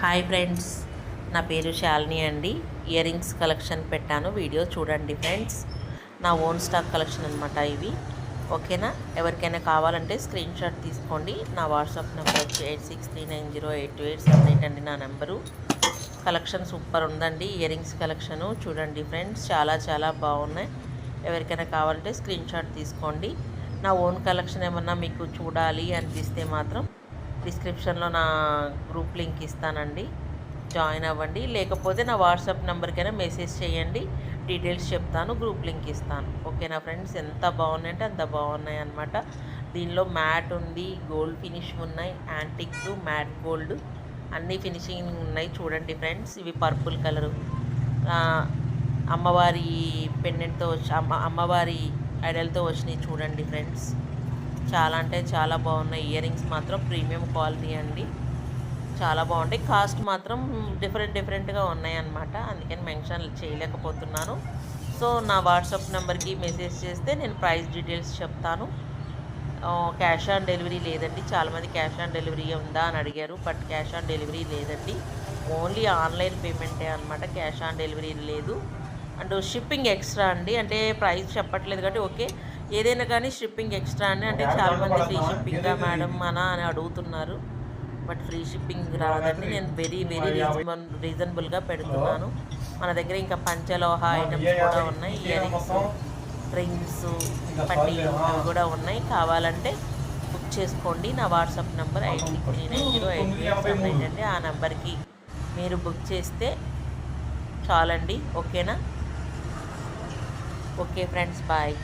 Hi friends, నా పేరు శాలిని అండి. ఇయర్ రింగ్స్ కలెక్షన్ పెట్టాను, వీడియో చూడండి ఫ్రెండ్స్. నా ఓన్ స్టాక్ కలెక్షన్ అనమాట ఇవి. ఓకేనా? ఎవరికైనా కావాలంటే స్క్రీన్ షాట్ తీసుకోండి. నా వాట్సాప్ నెంబర్ వచ్చి 8639082878 అండి నా నెంబరు. కలెక్షన్ సూపర్ ఉందండి. ఇయర్ రింగ్స్ కలెక్షను చూడండి ఫ్రెండ్స్, చాలా బాగున్నాయి. ఎవరికైనా కావాలంటే స్క్రీన్ షాట్ తీసుకోండి. నా ఓన్ కలెక్షన్ ఏమన్నా మీకు చూడాలి అనిపిస్తే మాత్రం డిస్క్రిప్షన్లో నా గ్రూప్ లింక్ ఇస్తానండి, జాయిన్ అవ్వండి. లేకపోతే నా వాట్సాప్ నెంబర్కైనా మెసేజ్ చేయండి, డీటెయిల్స్ చెప్తాను, గ్రూప్ లింక్ ఇస్తాను. ఓకేనా ఫ్రెండ్స్? ఎంత బాగున్నాయంటే అంత బాగున్నాయి అన్నమాట. దీనిలో మ్యాట్ ఉంది, గోల్డ్ ఫినిష్ ఉన్నాయి, యాంటిక్, మ్యాట్ గోల్డ్ అన్నీ ఫినిషింగ్ ఉన్నాయి. చూడండి ఫ్రెండ్స్, ఇవి పర్పుల్ కలరు అమ్మవారి పెండెంట్తో అమ్మవారి ఐడల్తో వచ్చినాయి. చూడండి ఫ్రెండ్స్, చాలా అంటే చాలా బాగున్నాయి. ఇయర్ రింగ్స్ మాత్రం ప్రీమియం క్వాలిటీ అండి, చాలా బాగుంటాయి. కాస్ట్ మాత్రం డిఫరెంట్గా ఉన్నాయి అన్నమాట, అందుకని మెన్షన్ చేయలేకపోతున్నాను. సో నా వాట్సాప్ నెంబర్కి మెసేజ్ చేస్తే నేను ప్రైస్ డీటెయిల్స్ చెప్తాను. క్యాష్ ఆన్ డెలివరీ లేదండి. చాలామంది క్యాష్ ఆన్ డెలివరీ ఉందా అని అడిగారు, బట్ క్యాష్ ఆన్ డెలివరీ లేదండి. ఓన్లీ ఆన్లైన్ పేమెంటే అనమాట, క్యాష్ ఆన్ డెలివరీ లేదు. అండ్ షిప్పింగ్ ఎక్స్ట్రా అండి, అంటే ప్రైస్ చెప్పట్లేదు కాబట్టి ఓకే. ఏదైనా కానీ షిప్పింగ్ ఎక్స్ట్రా అండి. అంటే చాలామంది ఫ్రీ షిప్పింగ్గా మేడం అని అడుగుతున్నారు, బట్ ఫ్రీ షిప్పింగ్ రాదండి. నేను వెరీ రీజనబుల్గా పెడుతున్నాను. మన దగ్గర ఇంకా పంచలోహ ఐటమ్స్ కూడా ఉన్నాయి, ఇయర్ రింగ్స్, రింగ్స్, పట్టీలు అవి కూడా ఉన్నాయి. కావాలంటే బుక్ చేసుకోండి. నా వాట్సాప్ నెంబర్ 8639082878 అండి. ఆ నెంబర్కి మీరు బుక్ చేస్తే చాలండి. ఓకేనా? Okay friends, bye.